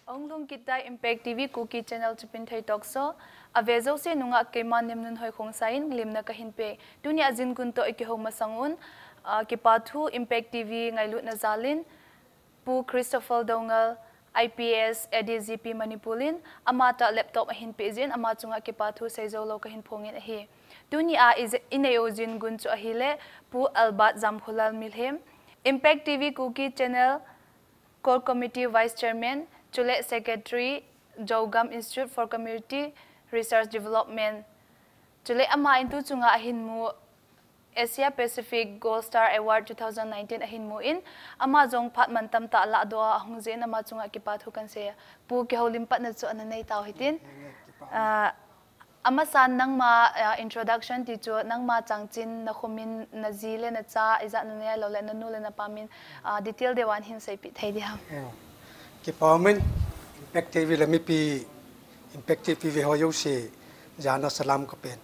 Onglung kita Impact TV Kuki channel Chipinthei Talkshow avezo se nunga kema nemnun hoi khongsain limna kahinpe dunia jin kun to ikho masangun ke pathu Impact TV ngailut na zalin pu Christopher Dongal IPS ADGP Manipulin amata laptop ahin pejin ama chunga ke pathu seizo lo kahin phongin ahi dunia is inayojin gun chu ahile pu albat zamphulal milhem Impact TV Kuki channel Core Committee Vice Chairman Chule Secretary Jogam Institute for Community Research Development Chule ama intu chunga ahinmu Asia Pacific Gold Star Award 2019 ahinmu in ama jong phat mantam ta la do ahungje ama chunga ki pathu kan se pu ke holim pat na chu ananei taw hitin ama san nang ma introduction ti chu nang ma changchin na khomin na zile na cha iza na ne lo le na nu le na pamin detail de wan hin sai pi thai di ha ki pamen Impact TV la mi pi Impact TV ho yo se jana salam ka pen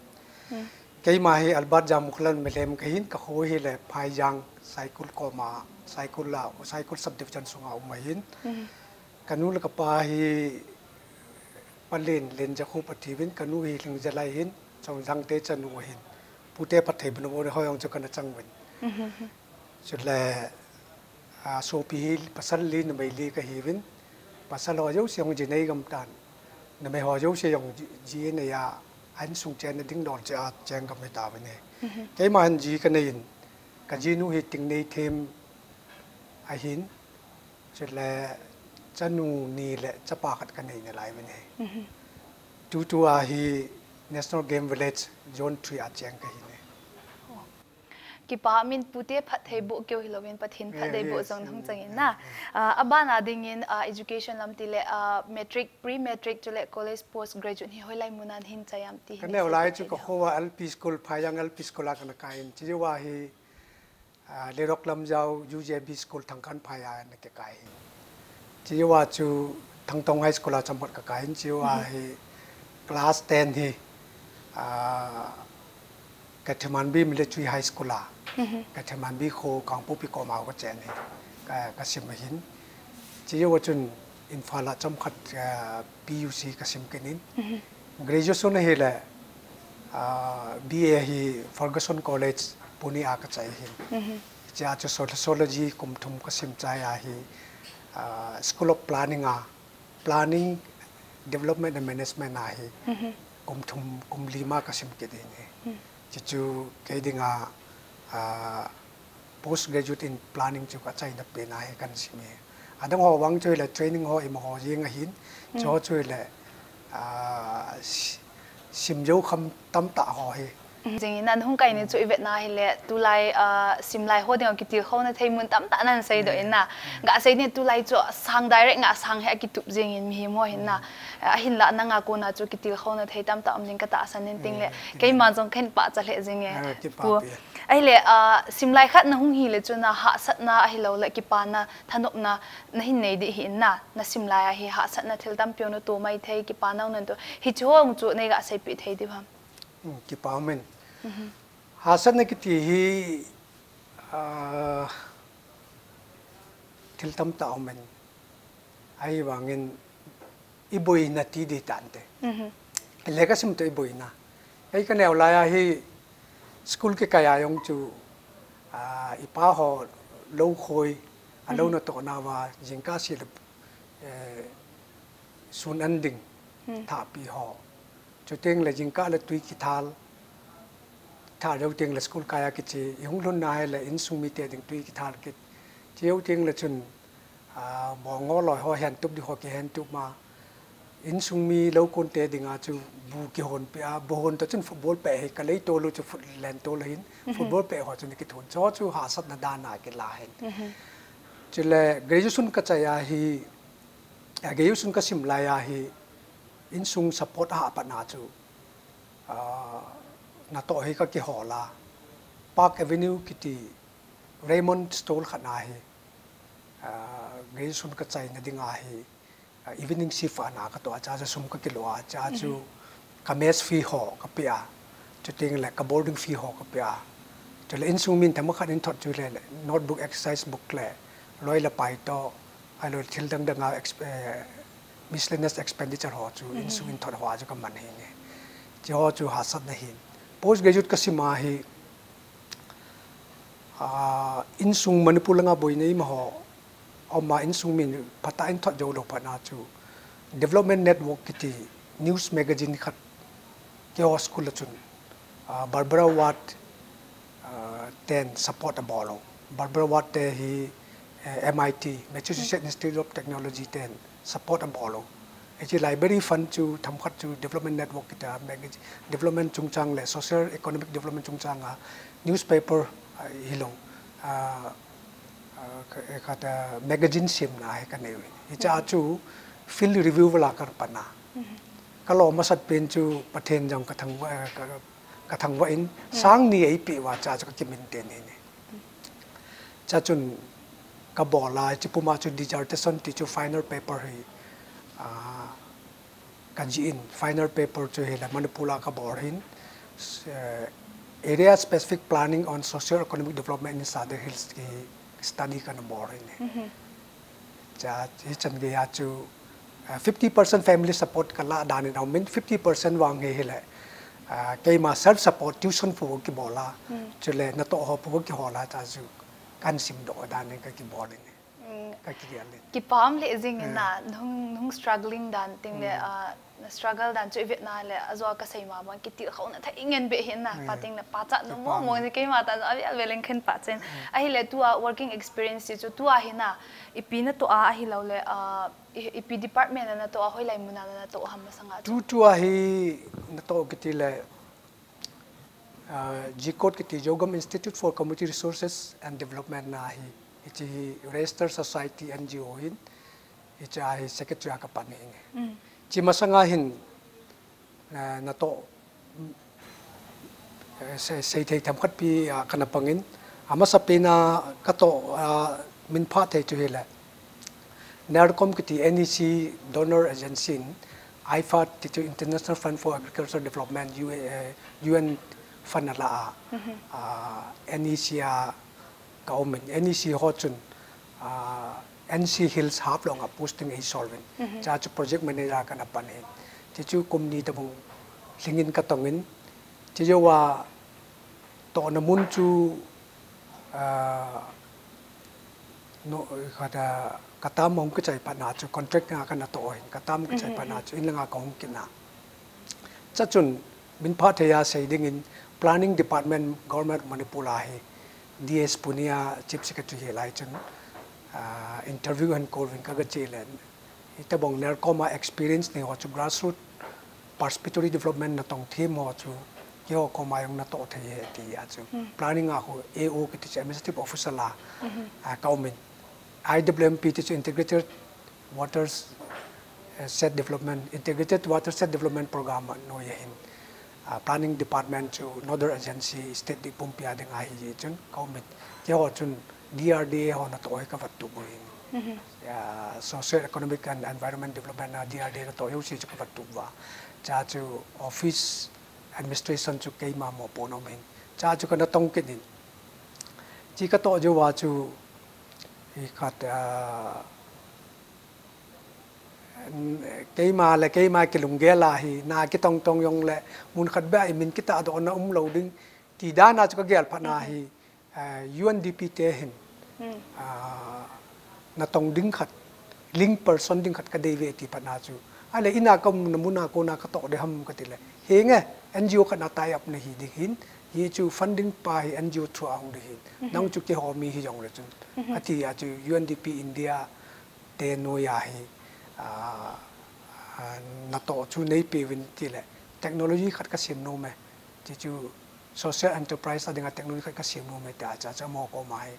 kei ma hi albat jam khlan melem kahin ka ho hi le phai jang cycle ko ma cycle la cycle subdivision sunga umahin kanu la ka pa hi palen len ja khu pathivin kanu hi ling jalai hin chong jang te chanu hin pute pathai bno ho hoyong chu kana changwen chule so pi pasal li na mai li ka hiwin pasal ho yo siong ji nei gam tan na mai ho yo se yong ji ne ya an sung chen ding don cha cheng gam ta ba ne kai man ji ka nei ka ji nu hi ting nei them a hin chule chanu ni le chapa khat ka nei na lai ba ne tu a hi National Game Village Zone 3 a cheng ka hi ki pa min pute phat thei bo kyo hilowin pathin phat dei bo zong thong changin na abana dingin education lam ti le metric pre metric to le college post graduate hi holai munan hin chayam ti kan ne olai chu ko howa LP school phayang LP school ka na kain chi wa hi le rok lam jaw UJB school thangkan phaya na ke kai chi wa chu thangtong high school a champot ka kain chi wa hi class 10 hi Kathmandu Military High School la Kathmandu kho kangpu pi ko ma ko chen ni ka sim hin chi yo chun infala cham khat PUC ka sim kenin graduation he la BA hi Ferguson College Pune a ka chai hin cha chu sociology kum thum ka sim chai a hi School of Planning Planning Development and Management a hi kum thum kum lima ka sim ke de ni chu ke dinga postgraduate in planning chu ka chai na pe na he kan sime adang ho wang choi la training ho im ho yeng hin cho choi la sim jo kham tam ta ho he jing nan hung kai ni chu ivet na hi le tu lai sim lai ho ding ki ti kho na thei mun tam ta nan sei do in na ga sei ni tu lai chu sang direct nga sang he ki tup jing in mi mo hin na hin la na nga ko na chu ki ti kho na thei tam ta am ding ka ta san nin ting le ke ma jong khen pa cha le jing e pu ai le sim lai khat na hung hi le chu na ha sat na hi lo le ki pa na thanop na na hin nei di hi na sim lai hi ha sat na thil tam pyo no to mai thei ki pa na nan to hi chong chu nei ga sei pi thei di bam ki pa men hasan na ki ti hi thil tam ta men ai wangin iboi na ti di tante le ka sim to iboi na ai ka ne la ya hi school ke kaya yong chu ipa ho lo khoi a lo na to na wa jingka si le sun anding tha pi ho chu teng le jingka le tui ki thal tha ro teng le school kaya ki chi yong lun na le in sung mi te ding tui ki thal ki chiu teng le chun bo ngo loi ho hen tup di ho ki hen tup ma in sung mi lo kon te ding a chu bu ki hon pe a bo hon to chun football pe he ka lei to lo chu len to lo hin football pe ho chun ki thun cho chu ha sat na da na ke la hen chile graduation ka cha ya hi graduation ka sim la ya hi in sung support ha pa na chu na to hi ka ki hola Park Avenue kiti Raymond Stall khana hi graduation ka chai na dinga hi evening shift ana ka to cha cha sum ka kilo cha chu ka mess fee ho ka pia chu ting le ka boarding fee ho ka pia chu le in sung min tham khan in thot chu le notebook exercise book le loi la pai to ai lo thil dang dang miscellaneous expenditure ho chu insulin thor ho chu ka man hi ne chi ho chu hasat na hin post graduate ka sima hi insung Manipur nga boy nei ma ho oma insung min pata in thot jo lo pa na chu development network kiti news magazine khat kyo school chun Barbara Watt ten support a bolo Barbara Watt te hi MIT Massachusetts Institute of Technology ten support a bolo echi library fund chu tham khat chu development network kita magazine development chungchang le social economic development chungchang newspaper hilong kata magazine sim na hai ka nei icha chu field review wala kar pana kalau masat pen chu pathen jang ka thang wa in sang ni ai pi wa cha chu ki min te ni ne cha chun ka bola chi puma chu dissertation ti chu final paper hi kan ji in final paper chu hela manipula ka bor hin area specific planning on socio economic development in Southern Hills ki study kan bor hin cha hi chan ge ya chu 50% family support kala dan in min 50% wang he hela kay ma self support tuition pu ki bola chule na to ho pu ki hola ta ju kan sim do dan ka ki bor ni ka ki ale ki pam le jing na nung struggling dan ting le struggle dan chu vet na le azwa ka sei ma ban ki ti khona tha ingen be hin na pating na pa cha no mo ni ke ma ta a velen khen pa chen a hi le tu working experience chu tu a hina ipi na to a hi lo le ipi department na to a hoi lai muna na to ham sanga tu a hi na to ki ti le GCOT ki ti Jogam Institute for Community Resources and Development na hi ichi registered society NGO hin ichi hi secretary ka pa ni chi masanga hin na to sei thei tham khat pi kana pangin ama sa pena ka to min pha thei chu hela NERCOM kiti NEC donor agency IFAD ti International Fund for Agricultural Development UN fund la NEC government NEC ho chun NC Hills half long a posting is solvent cha chu project manager kana pan he ti chu company ta bung lingin ka tongin ti jo wa to na mun chu no kada katam mong ka chai pa na chu contract nga kana to hin katam ka chai pa na chu in nga ka hong kina cha chun min pha thaya sei ding in planning department government Manipur la he DS Punia chief secretary lai chun interview and call win kaga chelen ita bong NERCOM experience ne ho chu grassroots participatory development na tong theme ho chu yo ko ma yong na to the ti ya chu planning a ho AO ki ti administrative officer la government IWMP ti integrated water set development integrated water set development program no yahin planning department chu another agency state di pumpia ding a hi chun government yo chun DRDA ho na to ka vattu buin social economic and environment development na DRDA na to yo si chu ka vattu wa cha chu office administration chu kai ma mo pono men cha chu ka na tong kin chi ka to jo wa chu i khat kai ma ke lungge la hi na ki tong yong le mun khat ba min kita do na lo ding ti da na chu ka gel pha na hi UNDP te hin na tong ding khat link person ding khat ka deve ti pa na chu ale ina kom na muna ko na ka to de ham ka ti le he nge NGO ka na tie up na hi ding hin ye chu funding pa hi NGO through ang de hin nang chu ke ho mi hi jong le chu ati ya chu UNDP India te no ya hi na to chu nei pe win ti le technology khat ka sim no me ti chu social enterprise adinga technology khat ka sim no me ta cha mo ko mai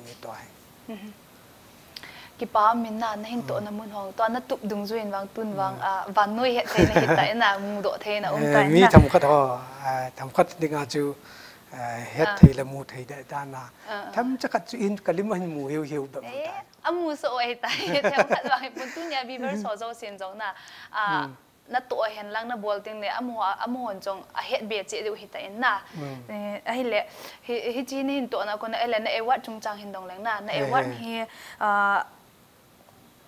ni to ai ki pa min na hin to na mun hong to na tup dung zuin wang tun wang van noi he the na hita na mu do the na ta mi tham khat ho tham khat dinga chu het thei la mu thei da na tham cha khat chu in kalim han mu hiu da amu so ai ta tham khat wang pun tu nya bi ver so zo sin zo na na to hen lang na bol ting le amu hon chong a het be che du hita in na a hi le hi chi ni to na ko na ele na e wat chung chang hin dong lang na e wat hi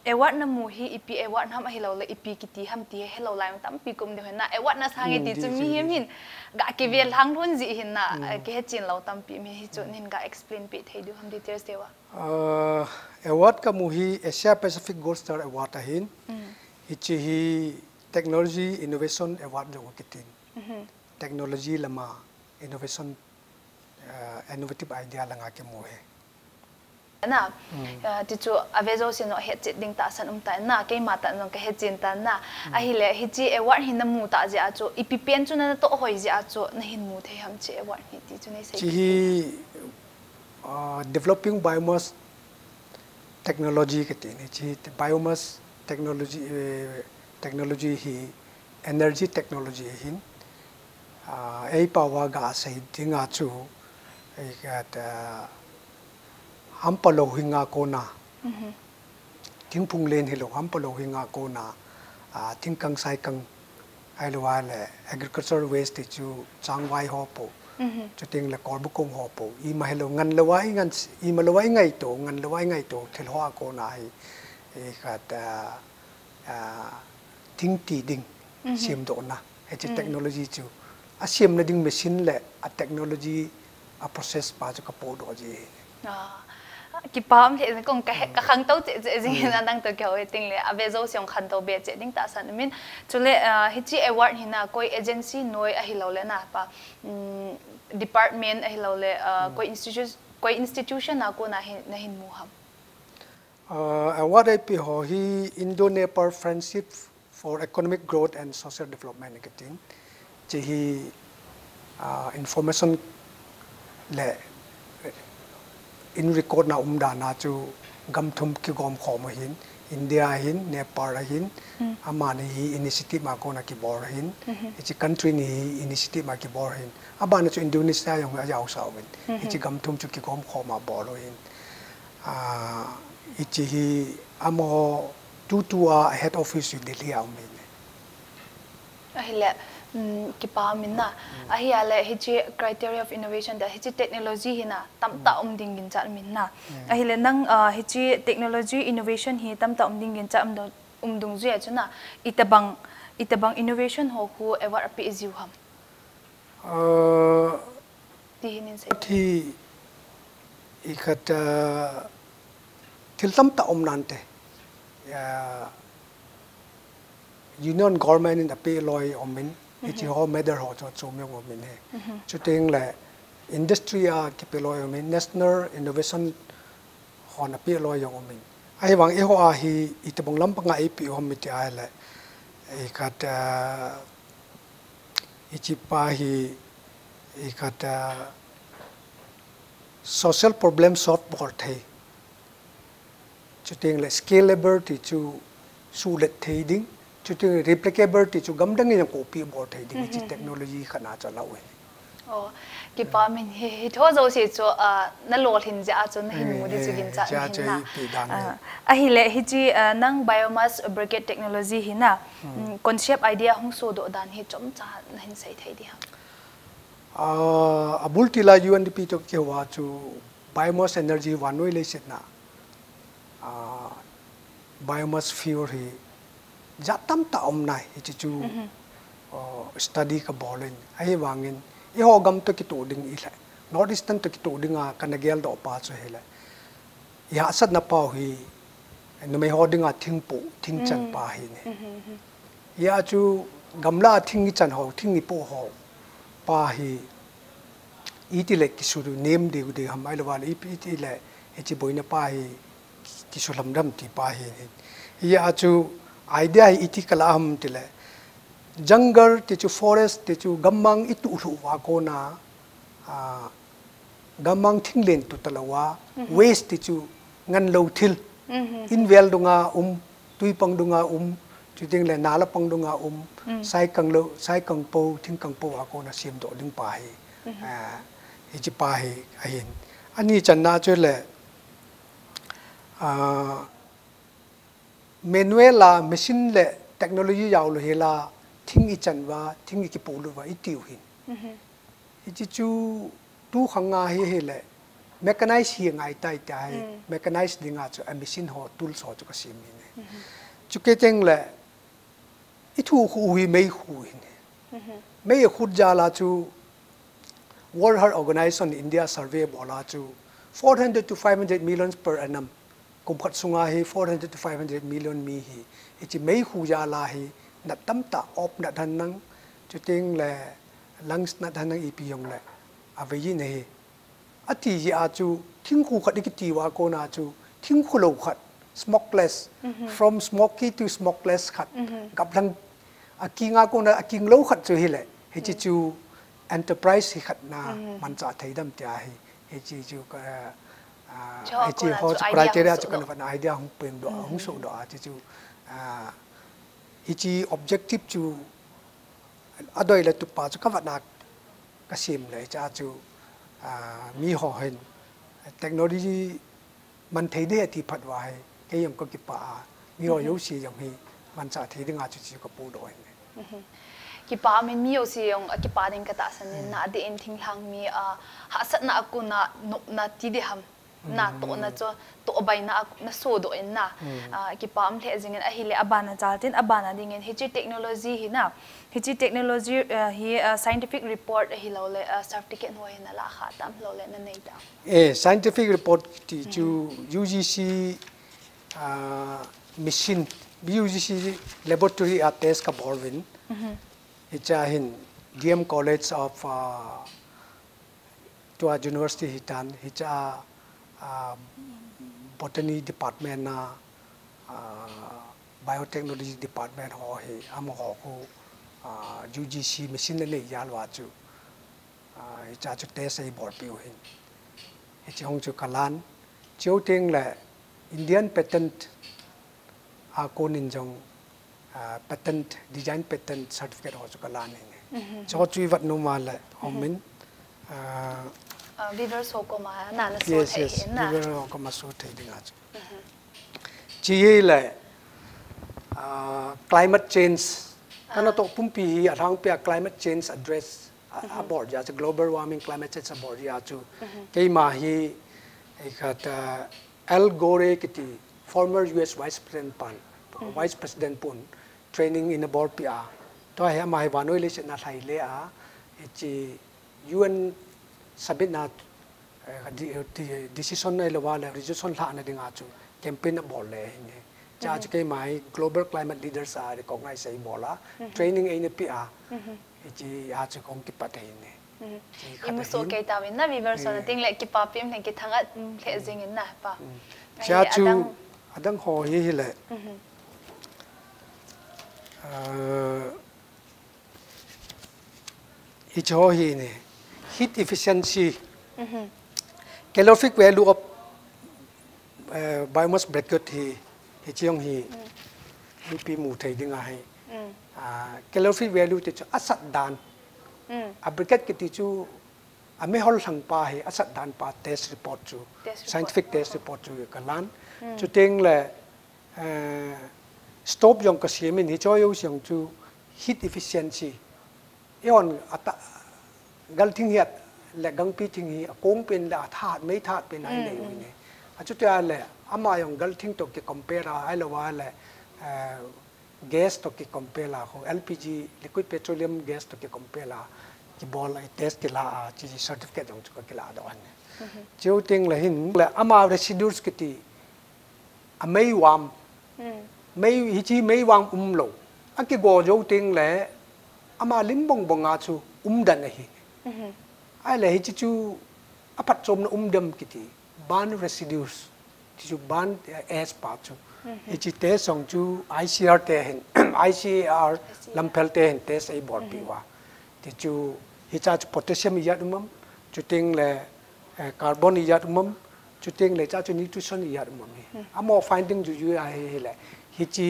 award na mu hi ipi award ham hello le ipi kiti ham ti hello lai tam pi kum de na award na sangi ti chu mi hem hin ga ki vel hang thun ji hin na ke he chin lo tam pi mi hi chu nin ga explain pi thei du ham details dewa award ka mu hi Asia Pacific Gold Star Award hin ichi hi technology innovation award lo kitin technology lama innovation innovative idea langa ke mu he na ti chu avezo sin no he chit ding ta san ta na ke ma ta no ke he chin ta na a hi le hi chi award hin na mu ta je a chu ipi pen chu na to hoi je a chu na hin mu the ham chi award hi ti chu nei sai chi developing biomass technology ke ti ni chi biomass technology hi energy technology hin ai power ga sai dinga chu ai ga ham palo hinga kona thing phung len hilo ham palo hinga kona thing kang sai kang ai lo le agricultural waste chu changwai ho po chu ting le kor bu kong ho po I ma hilo ngan lawai ngan I ma lawai ngai to thil ho kona ai ka ta thing ti ding sim do na ai chi technology chu a sim na ding machine le a technology a process pa chu ka po do ji ki pam the kong ka khang to je jing na dang to kyo ting le avezo siong khan to be che ding ta san min chule hi chi award hina koi agency noi a hi lo le na pa department a hi lo le koi institution na ko na hin mu ham award ai pi ho hi Indo-Nepal Friendship for Economic Growth and Social Development ketin che hi information le in record na umdana chu gam thum ki gom khom hin India hin Nepal hin amani hi initiative ma ko na ki bor hin ichi country ni initiative ma ki bor hin abana chu Indonesia yong a yaw saw min ichi gam thum chu ki gom khom ma bor hin ichi hi amo tutua head office in Delhi aw min ahile ki pa min na a hi ale hi chi criteria of innovation da hi chi technology hina tam ta ding gin cha min na a hi le nang hi chi technology innovation hi tam ta ding gin cha dung ju ya chuna itabang innovation ho hu ever pi is you ham ti hin sai thi ikhat til tam ta nante union government in the pay loy min ichi ho meder ho cho myong min he chuting le industry a ki pe loy min national innovation ho na pe loy yong min ai wang e ho a hi itbong lam panga ai pi ho mi ti ai le e kat ichi pa hi e kat social problem solve bor thei chuting le scalability chu su let thei ding chuting replicability chu gam dang yang copy bor thei ding chi technology khana cha lawe ki pa min hi tho zo si chu na lol hin ja chu na hin mu di chu gin cha hin na a hi le hi chi nang biomass brigade technology hi na concept idea hung so do dan hi chom cha na hin sai thei di ha abul tila UNDP to ke wa chu biomass energy wanoi le sit na biomass fuel hi jatam ta nai chi chu study ka bolin ai wangin I ho gam to ki to ding I la north eastern to ki to ding a kanagel do pa chu hele ya sat na pa hi no me ho ding a thing po thing chan pa hi ne ya chu gamla thing chan ho thing ni po ho pa hi iti le ki su name de ham ai lo wal iti le chi boina pa hi ki su lam dam ti pa hi ya chu idea iti kala ham ti le jungle ti chu forest ti chu gamang itu ru wa ko na gamang thinglen tu talawa waste ti chu ngan lo thil in vel dunga tui pang dunga chu ding le nala pang dunga sai kang po thing kang po wa ko na sim do ding pa hi hi chi pa hi a hin ani chan na chu le manual la machine le technology yaw lo hela thing I chan wa thing ki po lu wa I tiu hin chi chu tu khanga hi hele mechanize hi ngai tai tai mechanize dinga chu a machine ho tools ho chu ka sim ni chú cái tiếng là ít thu hui mấy hui mấy khut ra là chú World Health Organization India survey bảo là chú 400 to 500 million per annum cùng phát sung hi 400 to 500 million mi hi chỉ mấy khu ra là hi nát tâm ta op nát thân năng chú tiếng là lungs nát thân năng ipiong là à vậy này à thì gì à chú thiên khu khát đi cái tiwa cô na chú thiên khu lâu khát smokeless from smoky to smokeless khát gặp thằng à kinh ngã cô na à kinh lâu khát chú hi lệ hi chỉ chú enterprise hi khát na man cha thấy đam tia hi chỉ chú cái hi chỉ họ criteria chú cái phần idea không bền độ không sâu độ chỉ chú hi chỉ objective chú ở đây là tụi bà chú các vật nào cái sim này cha chú mi họ hình technology mình thấy đấy thì phát hoài cái yếm có cái bà mi họ yếu gì giống hi mình sẽ thấy được ngã chú có bù đội cái bà mình mi yếu gì giống cái bà đến cái ta sinh nên na đi anh thinh hàng mi hạ sát na aku na na ti đi ham na to na cho to bay na so do en na cái bà mình thấy rằng hi le abana jaltin abana dingen hi chi technology hi na hi chi technology hi scientific report hi lo le certificate ho hi na la kha tam lo le na nei da scientific report thì chú UGC machine UGC laboratory test ka borvin hi cha hin DM College of Tua University hitan hi cha botany department na biotechnology department ho hi am ho ko UGC machine le yalwa chu hi cha chu test ai bor piu hin hi chi hong chu kalan chiu ting la Indian patent a ko nin jong patent design patent certificate ho chu kalan ni cho chui vat no ma la hom min viewers ho ko ma na na so yes na viewers ho ko ma so thei ding a chi la climate change kana to pumpi hi arang pe climate change address aboard ya global warming climate change aboard ya chu ke ma hi ekhat Al Gore kiti former US vice president pun training in aboard pia to ha mai vanoi le na thai le a chi UN sabit na decision na lawa la resolution la na dinga chu campaign aboard le ne cha chu ke mai global climate leaders are recognize ai bola training ai ne pia chi a chu kong ki pathai ne imu so ke ta win na viewers so ting le ki pa pim ne ki thanga le jing in na pa cha chu adang ho hi le hi cho hi ne heat efficiency calorific value of biomass bracket hi chiong hi pi mu thei dinga hai calorific value te chu asat dan a bracket ki ti chu a me hol sang pa hi asat dan pa test report chu scientific test report chu kalan chu teng le stop yong ka siamin hi cho yo siang chu heat efficiency eon ata gal thing hiat le gang pi thing hi kong pen la that mai that pen ai nei ne a chu ta le ama yong gal thing to ke compare ai lo wa le gas to ke compare la ho LPG liquid petroleum gas to ke compare la ki bol ai test ke la chi certificate jong chu ke la do an chiu ting la hin la ama residues ke ti a mai wam mai hi chi mai wang lo a ke go jo ting le ama lim bong bong a chu dan hi ai le hi chi chu a pat chom na dam ki ti ban residues chi chu ban as pa chu hi chi te song chu ICR te hin ICR lampel te hin test ai bor pi wa ti chu hi cha potassium ya dum chu ting le carbon ya dum chu ting le cha chu nutrition ya dum amo finding ju yu ai le hi chi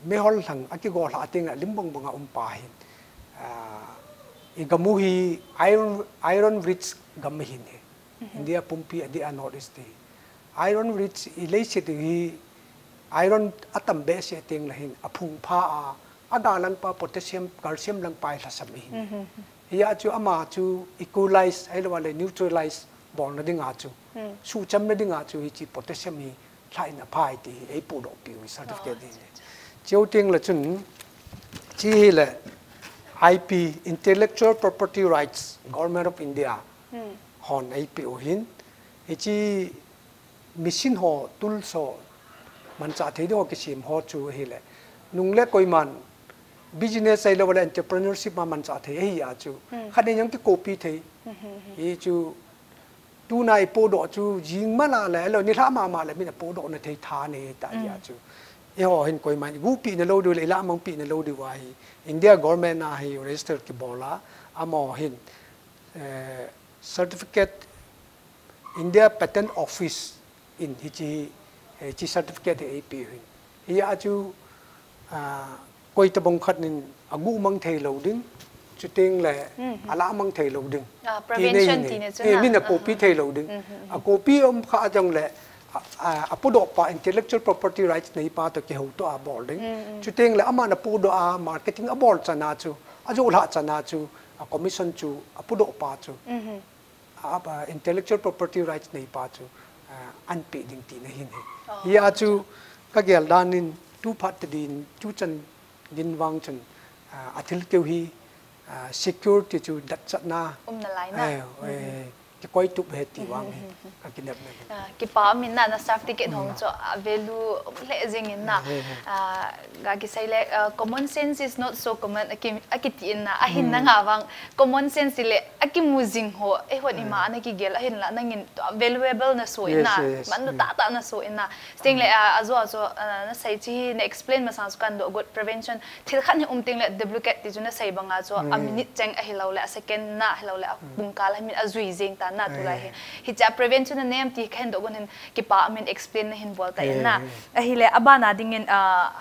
me hol thang aki go la ting lim bong bong pa hin igamu hi iron rich gam hin India pumpi adi a northeast iron rich ilase hi iron atam be se ting la hin aphung pha adalan pa potassium calcium lang pai la sam hin ya chu ama chu equalize ai lo le neutralize bol na dinga chu su cham na dinga chu hi chi potassium hi ใช่นะพายตีไอ้ปูดอกปิวสัตว์เกดีเจ้าติงละจุนที่ละ IP Intellectual Property Rights Government of India ฮอนไอ้ปิวหินไอ้ที่มิชินหอตุลโซมันจะที่ด้วยกิจมหอจูเฮละนุ่งเล็กกอยมัน business ไอ้เราเรียน entrepreneurship มันจะที่เฮียจูขันนี้ยังที่ copy ที่ไอ้จูดูนายปูดอกจูยิงมาแล้วเรานี่ถ้ามาแล้วมีแต่ปูดอกในที่ท่านี่ตายาจูไอ้หอเห็นกอยมันกูปีนเราดูเลยละมังปีนเราดูว่าอินเดีย government นะให้ register กี่บอละอ่ะมอเห็นcertificate India Patent Office in hichi certificate ai pi hin ya chu koi ta bong khat nin agu mang thei lo ding chuting le ala mang thei lo ding prevention ti ne chu min na copy thei lo ding a copy kha jang le a pudo pa intellectual property rights nei pa to ke ho to a bol ding chuting le ama na pudo a marketing a bol chana chu a jo la chana chu a commission chu a pudo pa chu intellectual property rights nei pa chu an pe ding ti na hin he ya chu ka gel danin tu phat din chu chan din wang chan athil keu hi security chu dat chat na na lai na ki koi tu he ti wang ka kinap na ki pa min na staff ticket hong cho value le jing in na ga ki sai le common sense is not so common akiti in na ahin na nga wang common sense le akimu jing ho e hon ima na ki gel ahin la nangin valuable na so in na man ta na so in na sting le azo na sai chi na explain ma sang kan do good prevention thil khan ting le duplicate ti juna sai banga cho a minute cheng a hilaw le second na hilaw le bungkal min azui jing ta na tu lai hi cha prevention na name ti khen do gon ki pa min explain na hin bol ta in na a hi le abana dingin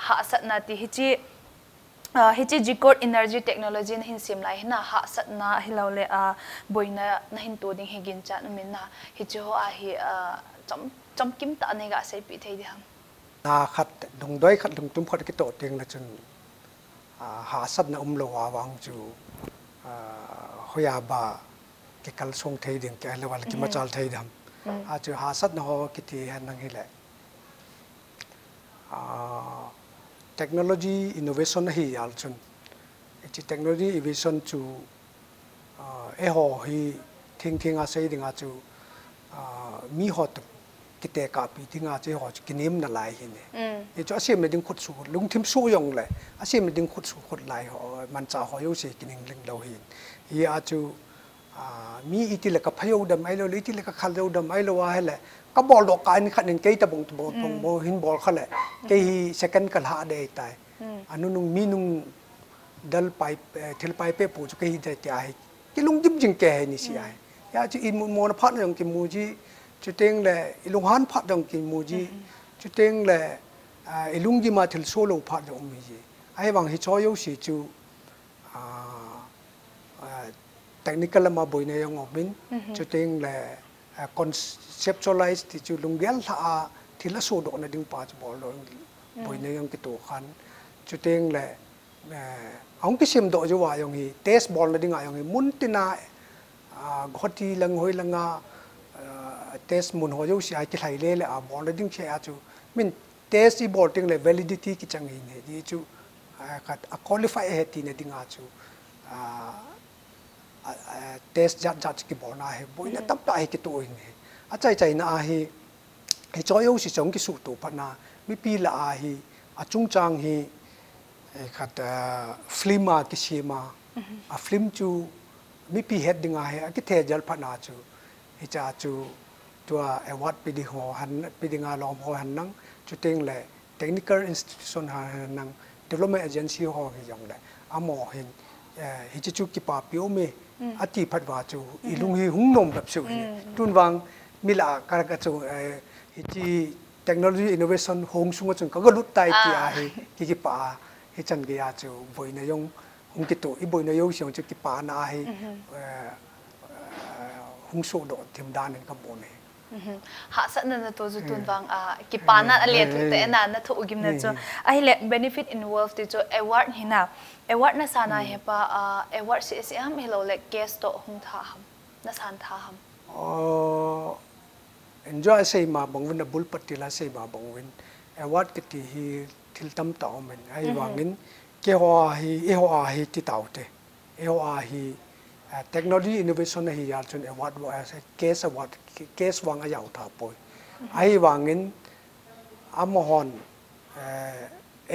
ha sat na ti hichi jikot energy technology na hin sim lai na ha sat na hilaw le boina na hin to ding higin cha na min na hichi ho a hi chom kim ta ne ga sai pi thei di ham na khat dong doi khat dong tum khat ki to teng na chun ha sat na lo wa wang chu hoya ba ke kal song thei ding ke lewal ki ma chal thei dam a chu ha sat na ho ki ti han nang hi le technology innovation hi al chun chi technology innovation chu e ho hi thing a sei ding a chu mi ho tu ki te ka pi tinga che ho ki nim na lai hi ne e chu asim me ding khut su lung thim su yong le asim me ding khut su khut lai ho man cha ho yo se ki ning ling lo hi hi a chu mi iti le ka phayo dam ai lo iti le ka khal lo dam ai lo wa hele ka bol do ka ni khan ke ta bong bo hin bol khale ke hi second kal ha de tai anu nung mi nung dal pai thil pai pe pu chu ke hi de ta ai ki lung jim jing ke ni si ai ya chu in mo na phat yong ki mu ji chu teng le ilung han phat dong ki mu ji chu teng le ilung ji ma thil so lo phat dong mi ji ai wang hi cho yo si chu technical ma boina yang omin chu teng le conceptualize ti chu lunggel tha thila so do na ding pa chu bol do boina yang ki to khan chu teng le ong ki sim do ju wa yong hi test bol na ding a yong hi mun tina ghoti lang hoi langa test mun ho yo si ai ki thai le le a bol na ding che a chu min test i bol ting le validity ki chang hi ne di chu khat a qualify he ti ne ding a chu test judge ki bona he boina tap ta ki to in he a chai na hi he choyo si chong ki su to pa na mi pi la a hi a chung chang hi khat film ki sima a film chu mi pi head dinga he a ki the jal pa na chu he cha chu to award pi di ho han pi dinga lom ho han nang chu teng le technical institution han nang development agency ho hi yong le a mo hin hi chu ki pa pio me ati phat wa chu ilung hi hung nom dap su tun wang mila kar ka chu hi chi technology innovation hong sung chung ka lut tai ti a hi ki pa hi chan ge ya chu boina yong hung ki to i boina yo siang chu ki pa na hi hung so do thim dan ka bo ne ha sa na to zu tun wang ki pa na le tu te na na thu gim na chu ai le benefit involved ti chu award hina award na sana he pa award si am hello like guest to hung tha ham na san tha ham enjoy say ma bangwin na bulpatila say ma bangwin award kiti hi thiltam taw men ai wangin ke ho hi ti tawte hi technology innovation hi ya chun award wa case award case wang a yaw tha poi ai wangin amohon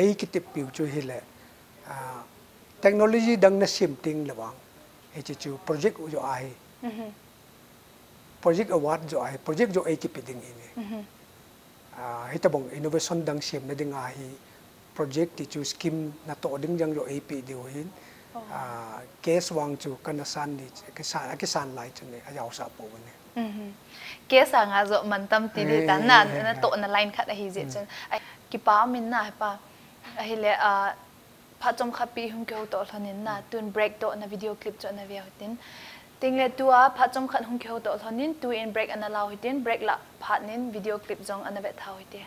ai kiti piu chu hi le technology dang na sim ting lawang he chu project jo ai project award jo ai project jo ai ki piding ini hita bong innovation dang sim na ding ai project ti chu scheme na to ding jang jo ai pi diu hin case wang chu kana san ni ke san lai chu ne ayaw sa po ne case nga zo man tam ti di tan na to na line khat hi je chen ki pa min na pa hi le pha chom khapi hum ke to thanin na tun break to na video clip cho na via tin ting le tua pha chom khat hum ke to thanin tu in break an allow hitin break la phat nin video clip jong an ve thau hite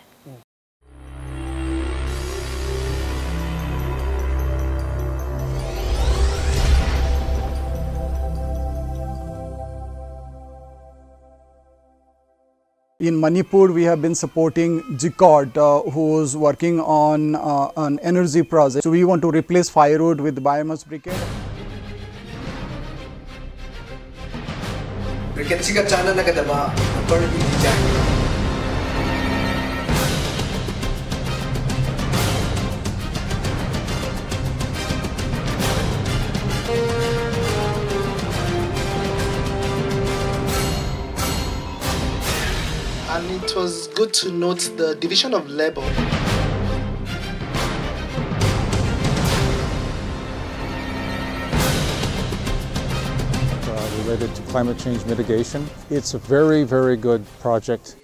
In Manipur, we have been supporting GCOD, who's working on an energy project. So we want to replace firewood with biomass briquette. Briquette siga chana na kadaba per design. And it was good to note the division of labor. Related to climate change mitigation. It's a very, very good project.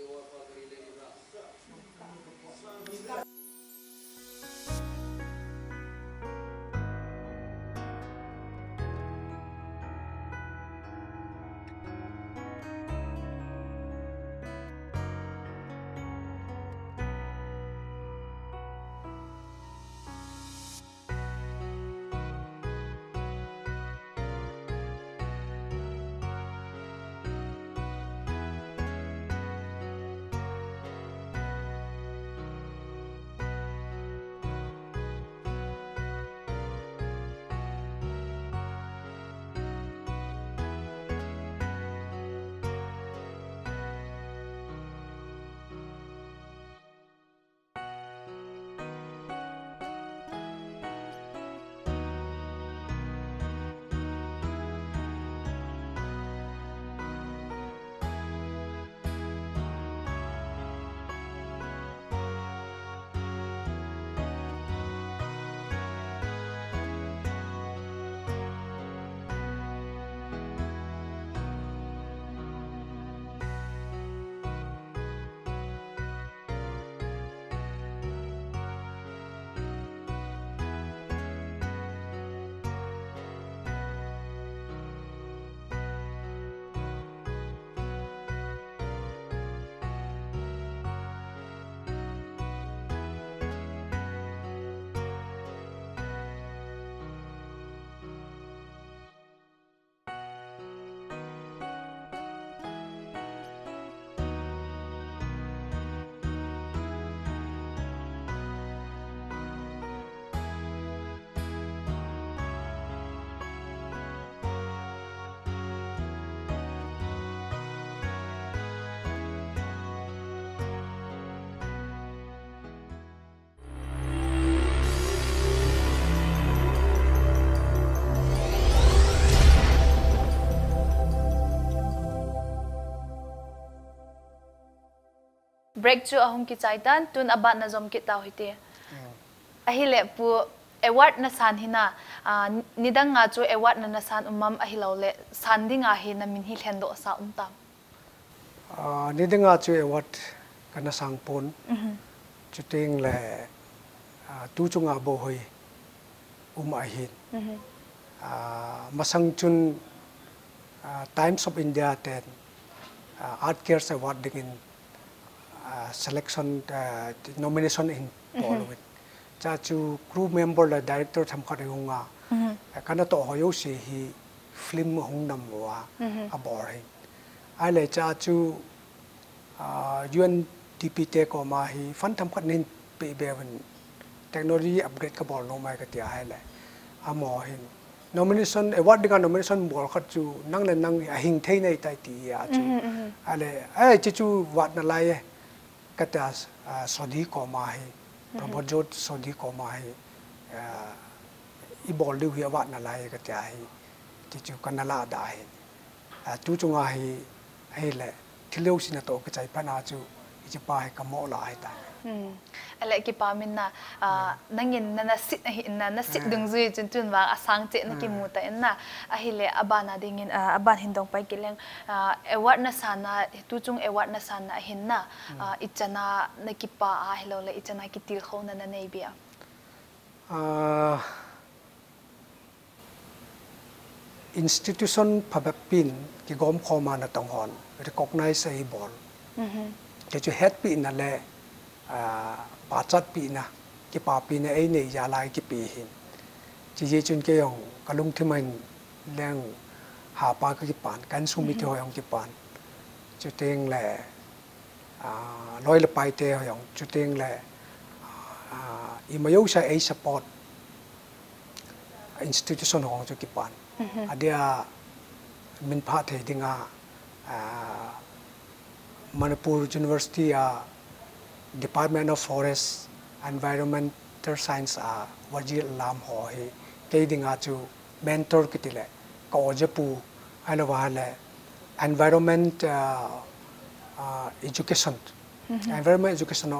break chu ahum ki chaitan tun abat na zom ki taw hite ahile pu award na san hina nidang nga chu award na san umam ahilole sandinga he na min hi thlendo sa umtam nidang nga chu award kana sang pon chuting le tu chunga bo hoi hin masang chun Times of India ten Art Cares Award dingin selection nomination in Bollywood. Cha chu crew member la director tham khat hunga kana to hoyo se hi film hung nam wa abor hi ai le cha chu UNDP te ko ma hi fan tham khat nin pe bevan technology upgrade ka bol no mai ka tia hai le amo hin nomination award dinga nomination bol khat chu nang le nang a hing thei nei tai ti ya chu ale ai chu wat na lai ka ta sodi ko ma hi probojot sodi ko ma hi I bol liu hi wat na lai ka tia hi ti chu kan la da hi tu chu nga hi ai le thileu sin to ka chai pa na chu I pa hai ka mo la hai ta ale ki pa min na nangin na sit dung zui chun chun wa asang che na ki mu ta na a hi le abana dingin aban hindong pai kileng award na sana tu chung award na sana hin na ichana na ki pa a hello le ichana ki til kho na nei bia institution phabapin ki gom khoma na tong hon recognize ai bol ke chu head pi na le pa chat pi na ki pa pi na ai nei ya lai ki pi hin chi ye chun ke yong kalung thimain leng ha pa ki pan kan sumi te hoyong ki pan chu teng le loi le pai te hoyong chu teng le I mayo sa ai support institution hong chu ki pan adia min pha the dinga Manipur University Department of Forest Environmental Science wajil lam ho he ke dinga chu mentor kitile ko japu ala wale environment education environment education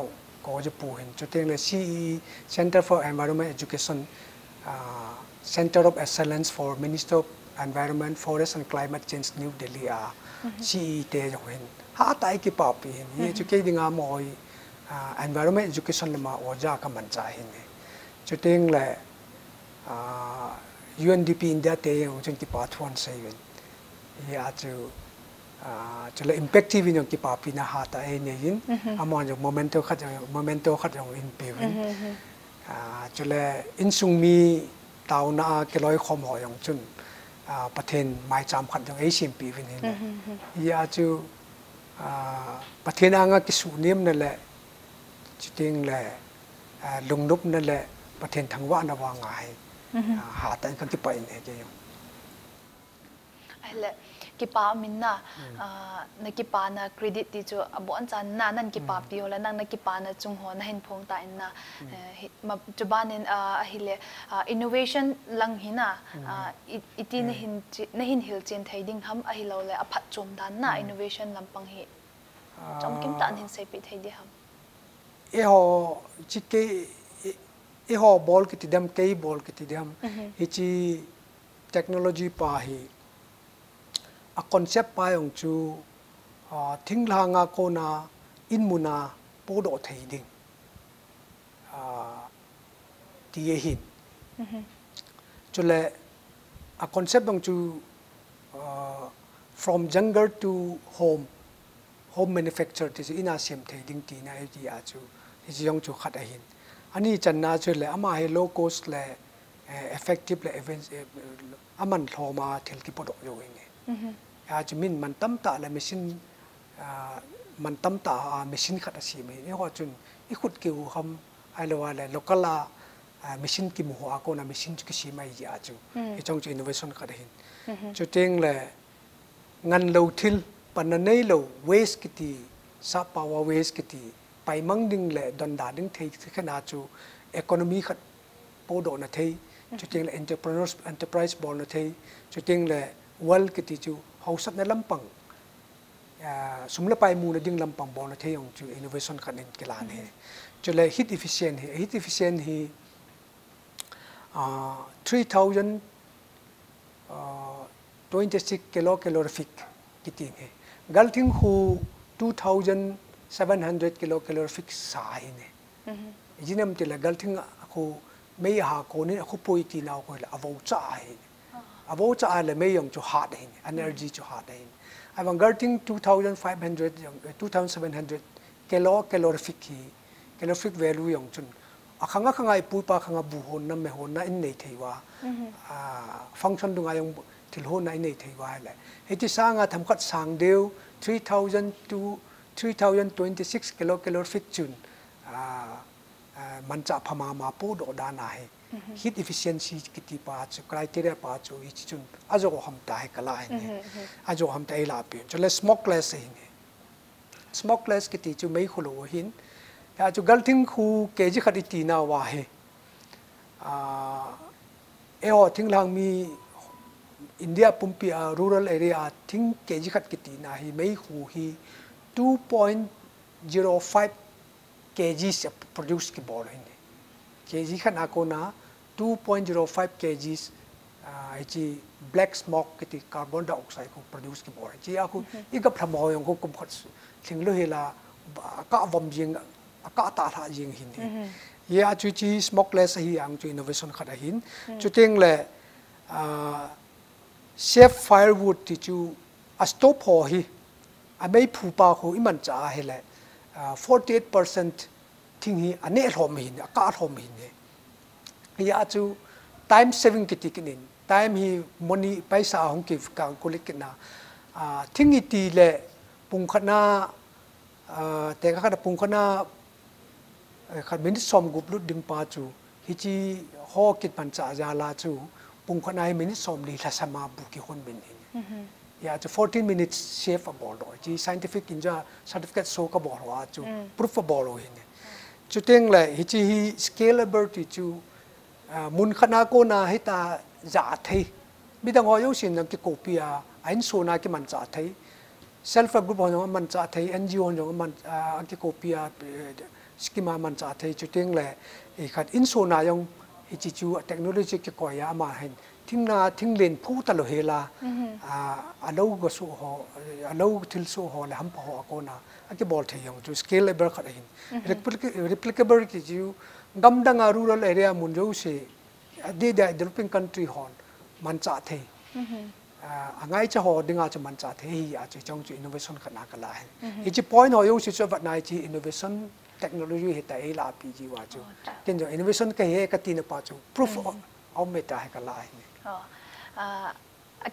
ko japu hin chu teng le CE Center for Environment Education Center of Excellence for Minister of Environment Forest and Climate Change New Delhi CE te join ha tai ki pa pi ye chu ke dinga moi environment education lama oja ka man cha hin chu teng le UNDP India te yong chung ki pa thon sai wen ya chu le impact TV yong ki pa pi na ha ta e ne yin amon yong momento khat yong in pe wen chu le in sung mi tau na ke loi khom ho yong chun pathen mai cham khat yong e sim pi wen hin ya chu pathen anga ki su nem na le ting le lung nup na le pathen thangwa na wa ngai ha tan kan ki pa in he je ale ki pa min na na ki pa na credit ti chu abon chan na nan ki pa pi hola nang na ki pa na chung ho na hin phong ta in na ma chubanin hi le innovation lang hina iti na hin hil chen thai ding ham a hi lo le a phat chom dan na innovation lampang hi chom kim tan hin sai pi thai di ham e ho chike e ho bol ki tidam kei bol ki tidam hi chi technology pa hi a concept pa yong chu thing la nga ko na in muna po do thei ding ti ye hin chule a concept yong chu from jungle to home manufacture ti in a sem thei ding ti na ti a chu ti yong chu khat a hin ani chan na chu le ama he low cost le effective le events aman thoma thel ki podo yo nge ya chu min man tam ta le machine man tam ta machine khat a si me ni ho chun I khut ki hu ham ai lo le local machine ki mu ho ko na machine ki si mai ya chu I chong chu innovation khat hin chu teng le ngan lo thil pan nei lo waste ki ti sa power waste ki ti pai mang ding le don da ding thei khana chu economy khat po do na thei chu teng le enterprise bol na thei chu teng le world ki ti chu hausat na lampang sumla pai mu na ding lampang bol na thei yong chu innovation khat in kelan he chu le heat efficient hi 3026 kilocalorific ki ti he galthing hu 2700 kilocalorific sa ne jinam te la galthing ko mei ha ko ni ko poi ti na ko la avo cha le mei yong chu ha de energy chu ha de avang galthing 2700 calorific value yong chun akhanga khangai pu pa khanga bu hon na me hon na in nei theiwa function du nga yong thil hon na in nei theiwa le heti sanga tham khat sang deu 3000 to 3026 kilocalorie fit chun man cha phama ma pu do da na he heat efficiency kiti pa chu criteria pa chu hi chun ajo ham ta he kala he ajo ham ta la pi chule smokeless he smokeless kiti chu mei kholo hin ya chu galthing khu keji khati ti na wa he eo thinglang mi India pumpi rural area thing keji khat kiti na hi mei khu hi 2.05 kg se produce ki bol hin kg khan akona 2.05 kg chi black smoke kiti carbon dioxide ko produce ki bol chi aku igap thamo yong ko kum khat thinglo hela ka vom jing ka ta tha jing hin ya chu chi smokeless hi ang chu innovation khat hin chu teng le safe firewood ti chu a stop ho hi a mei phu pa ho iman cha hele 48% thing hi ane rom hin ka rom hin ya chu time saving ki tikinin time hi money paisa hong ki ka kulik na thing ti le pung khana te ka pung khana khat min som gup lut ding pa chu hi chi ho kit pan cha ja la chu pung khana hi min som li thasama bu ki hon bin hin ya chu 14 minutes safe about chi scientific inja certificate so ka bo wa chu proof about hin chu teng le hi chi hi scalability chu mun khana ko na hi ta za thei bidang ho yo sin ki copy ain so na ki man cha thei self group ho man cha thei ngo ho man ki copy schema man cha thei chu teng le i khat in so na yong hi chi chu technology ki ko ya ma hin thing na thing len phu ta lo hela alo go so ho alo thil so ho le ham ho ko na ki bol thei yong chu scalable khat hin replicable ki chu gam dang rural area mun jo se de developing country hon man cha thei angai cha ho dinga cha man cha thei ya chu chong chu innovation khana kala hin hi chi point ho yo si chu wat nai chi innovation technology he ta e la pi ji wa chu ken jo innovation ka he ka tin pa chu proof of meta he kala hin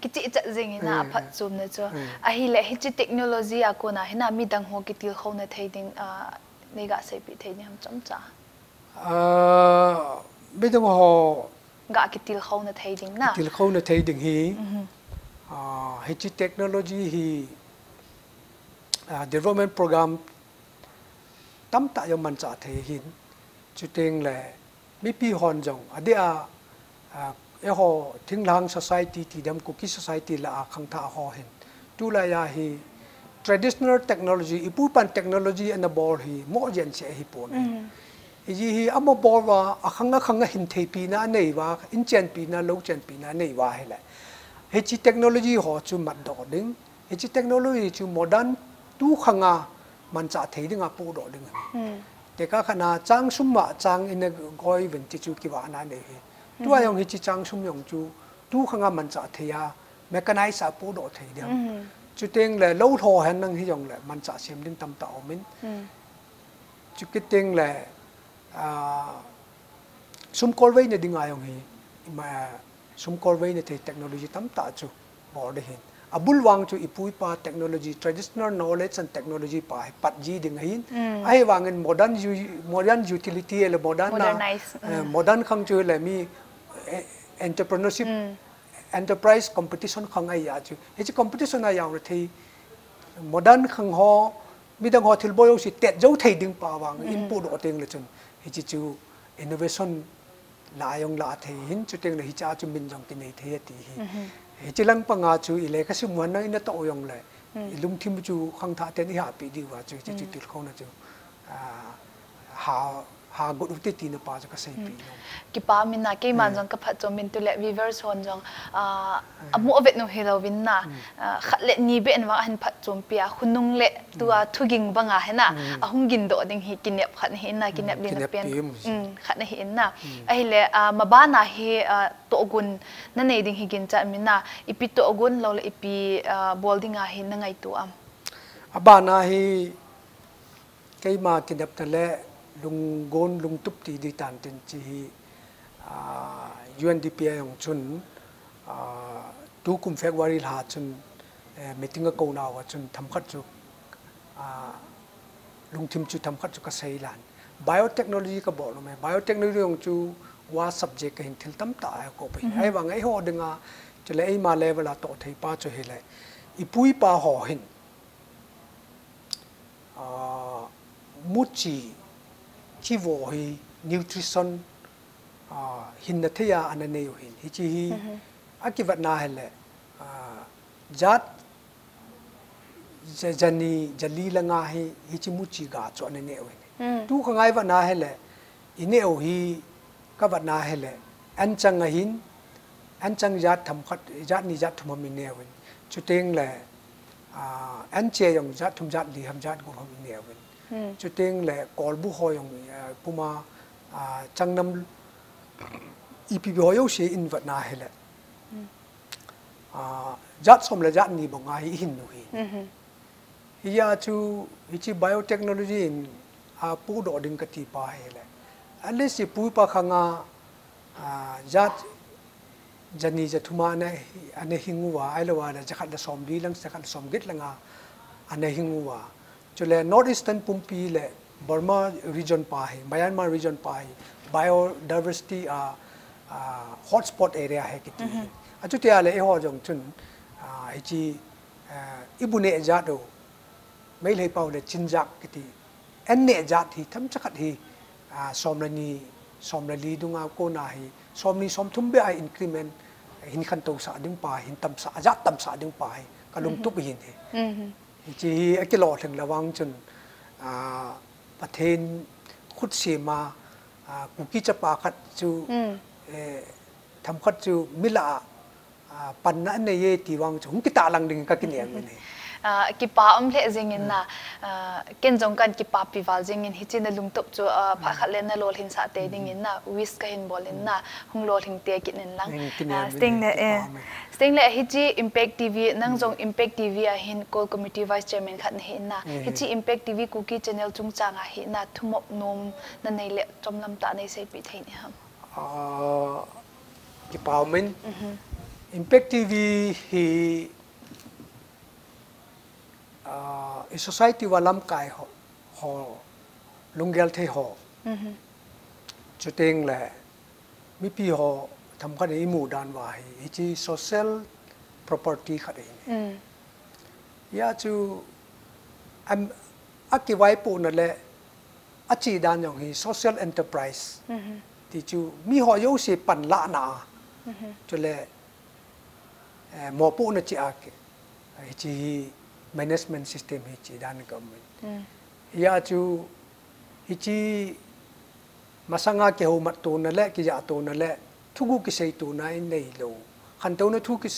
kichi cha jing ina phat chum na chu a hi le hi chi technology a ko na hina mi dang ho ki til kho na thei ding ne ga sai pi thei ni ham cham cha bi dong ho ga ki til kho na thei ding na til kho na thei ding hi hi chi technology hi development program tam ta yo man cha thei hin chu teng le mi pi hon jong adia e ho thinglang society ti dam Kuki society la khang tha ho hin tu la ya hi traditional technology ipu pan technology and the ball hi mo jen che hi pon ji hi amo ball wa akhanga hin thei pi na nei wa in chen pi na lo chen pi na nei wa hele he chi technology ho chu mat do ding he chi technology chu modern tu khanga man cha thei ding a pu do ding te ka khana chang sum ma chang in goi ven ti chu ki wa na nei hi tu ayong hi chi chang sum yong chu tu khanga man cha theya mechanize a pu do thei ding chu teng le lo tho han nang hi yong le man cha sem ding tam ta omin chu ki teng le sum kol vei ne ding ayong hi ma sum kol vei ne the technology tam ta chu bo de hin abul wang chu ipui pa technology traditional knowledge and technology pa pat ji ding hin ai wangin modern utility le modern khang chu le mi entrepreneurship enterprise competition khang ai ya chu he chi competition a yaw thei modern khang ho mi dang ho thil boy si tet jo thei ding pa wang input o teng le chun he chi chu innovation la yong la thei hin chu teng le hi cha chu min jong ki nei thei ti hi he chi lang pa nga chu i le ka sum wan na in ta oyong le lung thim chu khang tha ten hi ha pi di wa chu chi chi til khong na chu ha go du ti na pa cha ka sei pi no ki pa min na ke man jong ka phat chom min tu le viewers hon jong amu avet no helo win na khat le ni be en wa han phat chom pia hunung le tua thuging banga hena ahung gin do ding hi kinep khat hi na kinep lin pen khat na hi na ai le ma ba na hi to gun na nei ding hi gin cha min na ipi to gun lo le ipi bolding a hi na ngai tu am aba na hi kai ma kinep ta le lung gon lung tup ti di tan tin chi UNDP yong chun 2 February la chun meeting a ko na wa chun tham khat chu ลุงทิมจูทำขัดจุกเซยลัน biotechnology ก็บอกไหม biotechnology ของจูว่า subject ก็เห็นทิลตั้มตาก็ไปไอ้บางไอ้หัวดึงอ่ะจะเลยไอ้มาเลเวลาโตที่ป้าจะเห็นเลยอีปุยป้าห่อเห็นมุจีที่ว่าให้ nutrition หินนัทยาอันนั้นอยู่เห็นที่ที่อากิวัดนาเห็นเลยจัดจันนี่จัลลีละงาให้ที่มุจีกาจวนเนี่ยเห็นทุกครั้งไอ้วัดนาเห็นเลยอินเนอฮีก็วัดนาเห็นเลยอันจังหินอันจังจัดทำขัดจัดนี่จัดทำมินเนี่ยเห็นจุดเองเลยอันเจียงจัดทำจัดลีทำจัดกูทำมินเนี่ยเห็นจุดเองเลยกอลบุหอยงปุมาจังนำอีพีบีหอยเสียอินวัดนาเห็นเลยจัดสมเลยจัดนี่บอกไงหินหนุ่ยฮิยาจูฮิจิไบโอเทคโนโลยีปูดอดึงกติปาเห็นเลยอันนี้สิปูปะขังจัดจันนี่จะทุ่มอันนี้หิงวัวไอ้ละว่าจะขัดสมดีลังจะขัดสมกิจลังอันนี้หิงวัวจุดเลย North Eastern ปุ่มปีเลย Burma region ป่าเหMyanmar region ป่าเห biodiversity hotspot area เหกิติอาจุดที่อะไรหัวจงจุนฮิจิอิบุเนจัดดูไม่เลยเป่าเลยจินจักกิติอันเนจัดที่ทำจักรที่สมรณีดุงอาโกนาฮีสมนี้สมทุ่มเบไออินคริเมนหินขันตุสาดึงป่าหินต่ำสาจัดต่ำสาดึงป่าก็ลุงทุบหินจีไอ้กิโลถึงระวังจนประเทศขุดเสียมากุกิจะปาขัดจูทำขัดจูมิลาปันนั้นในเยติวังจุงกิตาลังดึงก็กินอย่างนี้กิปาอมเลจิงินนะเกณฑ์จงกันกิปาพิวาจิงินฮิจินลุงตบจูพักขัดเลนนะโลหินสาเตดิงินนะวิสกันบอลินนะหงโลหินเตียกินนินลังสติงเลยฮิจิ Impact TV นั่งจง Impact TV หิน Call Committee Vice Chairman ขัดหินนะฮิจิ Impact TV Kuki Channel จุงจางหินนะทุ่มนมนั่นในเละจมลำตาในเซปิเทนี่ครับกิปามิน Impact TV ฮีsociety ว่าล้ำกายหอลุงเกลเทหอจุดเองแหละมิปีหอทำกันในหมู่ด้านว่าฮิจิ social property ขัดเองยาจูอักกิไว้ปูนั่นแหละอัจฉีด้านอย่างฮี social enterprise ที่จูมีหอยสิปันละนาจุดแหละหมอปูนั่นจีอักฮิจิmanagement system hichi dan government ya chu hichi masanga ke ho mat to na le ki ya to na le thugu ki sei to na in nei lo khan to na thu ki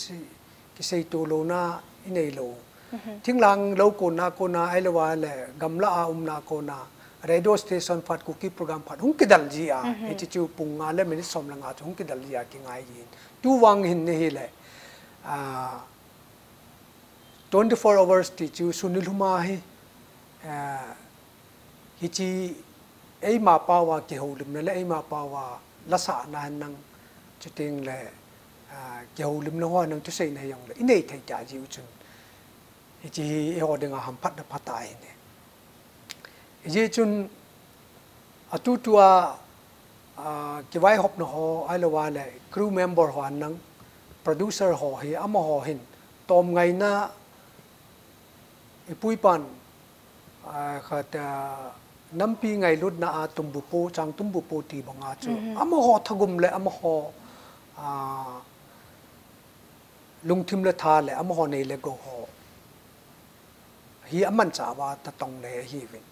sei to lo na in nei lo thinglang lo ko na ai lo wa le gamla a na ko na radio station phat Kuki program phat hung ki dal ji a hichi chu punga le minute som langa chu hung ki dal ji a ki ngai yin tu wang hin ne hi le 24 hours tichu sunil huma hi hichi ei ma pawa ke holim na le ei ma pawa lasa na nang chuting le ke holim no wa nang tu sei na yang le inei thai ja ji chun hichi e ho denga ham phat na phatai ne ji chun atu tua ke vai hop no ho ai lo wa le crew member ho nang producer ho hi ama ho hin tom ngai naปุยปันขัดน้ำปีไงลุดนาตุ่มบุโปจังตุ่มบุโปตีบังอาจูอมหอทกุมเลยอมหอลุงทิมเลทาเลยอมหอในเลโกหอฮีอมันจ่าว่าตะตองเลยฮีวิน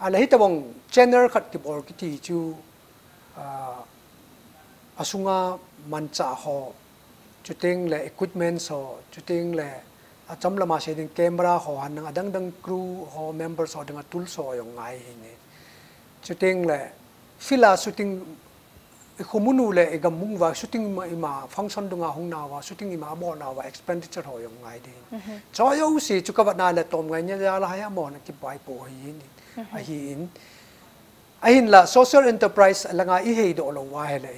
อะไรที่ตะวงเจเนอร์ขัดที่บอกกิติจูอาสุงามันจ่าหอจุดเต็งเลยอุปกรณ์หอจุดเต็งเลยจำละมาเสียงแคมราหอหันนังดังครูหอเมมเบอร์สอดังทุลสออย่างไงนี่ชุดเองเลยฟิลาชุดเองขมุนูเลยกับมุงว่าชุดเองมาฟังก์ชันดังหงนาว่าชุดเองมาบ่อนาว่า expenditure หออย่างไงดีจอยเอาสิจุกบัดนาเลยตอมไงเนี่ยจะอะไรหมอนะกิบใบโปหินหินละ social enterprise ละไงอีเฮดอลว่าเลย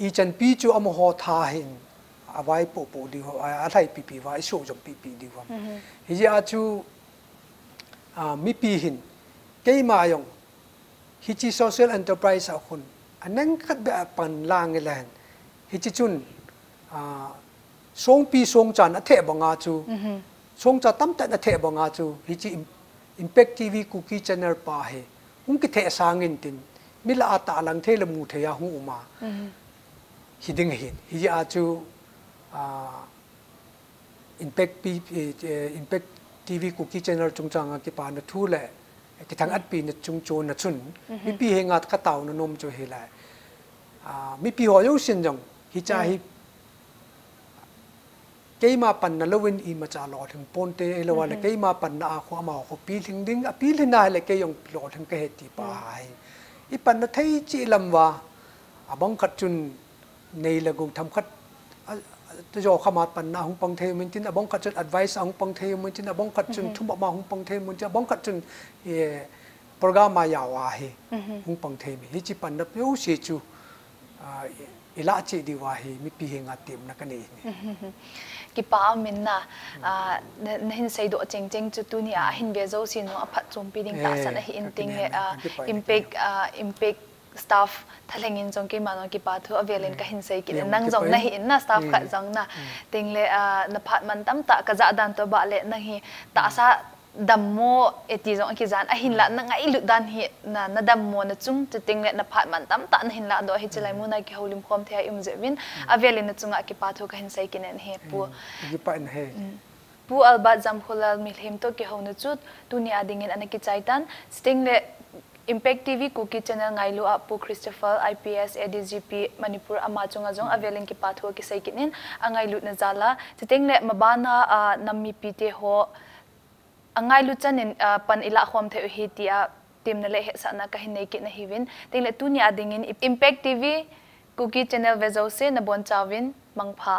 อีจันปีจูอมหอทาหินอาไว้ปูดีว่าอะไรปีว่าไอโชจงปีดีว่าฮิจิอาจู mi pi hin ke ma yong hi chi social enterprise a khun anang khat be pan lang elan hi chi chun song pi song chan a the banga chu song cha tam ta na the banga chu hi chi impact tv Kuki channel pa he hung ki the sangin tin mila ata lang the le mu the ya hu ma hi ding hin hi a chu impact tv Kuki channel chung chang ki pa na thu le ki thang at pi na chung chon na chun mi pi he ngat ka taw na nom chu he la mi pi ho yo sin jong hi cha hi ke ma pan na lowin I ma cha lo thing ponte e lo wala ke ma pan na kho ma ko pi thing ding a pi lina le ke yong lo thing ke he ti pa hai I pan na thai chi lam wa abong khat chun nei la gung tham khat to jo khama pan na hung pang the min tin abong khat chun advice hung pang the min tin abong khat chun thum ma hung pang the min tin abong khat chun program ma ya wa he hung pang the mi hi chi pan na pyo se chu ila chi di wa hi mi pi he nga tim na ka ni ki pa min na hin sei do cheng cheng chu tu ni a hin be zo sin no aphat chum pi ding ta san hi in ting impact staff thaleng in jong ke ma no ki pa thu avelin ka hin sei ki nang jong na hi in na staff kha jong na ting le na phat man tam ta ka za dan to ba le na hi ta sa dammo eti jong ki zan a hin la na ngai lu dan hi na dammo na chung te ting le na phat man tam ta na hin la do hi chelai mu na ki holim khom the im je win avelin na chunga ki pa thu ka hin sei ki nen he pu ki pa en he pu albat jam khulal milhem to ki ho na chut tuni adingin anaki chaitan sting le Impact TV Kuki channel ngailu apu Christopher IPS ADGP Manipur ama chunga jong avelin ki pathu ki sai kinin angailu na zala chiteng le mabana nammi pite ho angailu chanin pan ila khom the hi tia tim na le he sa na ka hinei ki na hiwin tengle tunia dingin Impact TV Kuki channel vezo se na bon chawin mangpha